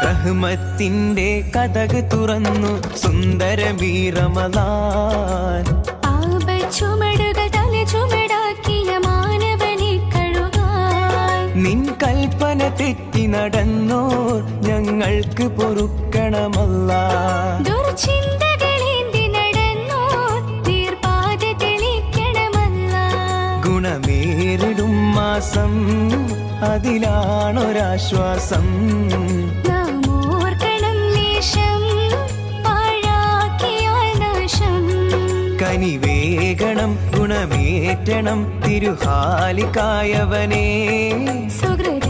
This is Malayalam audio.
റഹ്മത്തിന്റെ കഥക് തുറന്നു സുന്ദരമീ റമളാൻ. ചുമടുകൾ തല ചുമടാക്കിയ മാനവനെ കഴുകാൻ. നിൻ കൽപ്പന തെറ്റി നടന്നോർ ഞങ്ങൾക്ക് പൊറുക്കണമല്ലാ. ദുർചിന്തകളേന്തി നടന്നോർ നീർപാത തെളിക്കണമല്ലാ. ഗുണമേറിടും മാസം അതിലാണൊരാശ്വാസം. നാം ഓർക്കണം ലേശം പാഴാക്കിയാൽ നാശം. കനിവേകണം ഗുണമേറ്റണം തിരുഹാലിക്കായവനേ. സുഹൃത